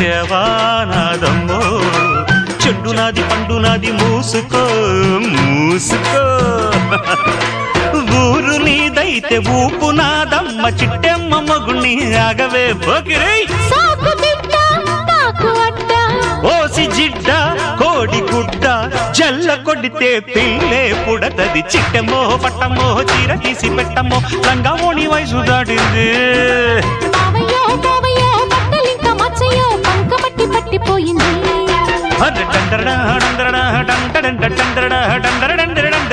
వచ్చేవానాదమ్మో చెడ్డు నాది పండు నాది మూసుకో మూసుకో ఊరు నీదైతే ఊపు నాదమ్మ చిట్టెమ్మ మొగుణ్ణి ఆగవే పోకిరై ఓసి జిడ్డ కోడి గుడ్డ జల్ల కొడితే పిల్లే పుడతది చిట్టెమ్మో పట్టమ్మో చీర తీసి పెట్టమ్మో రంగమోని వయసు దాటింది పట్టిపోయింది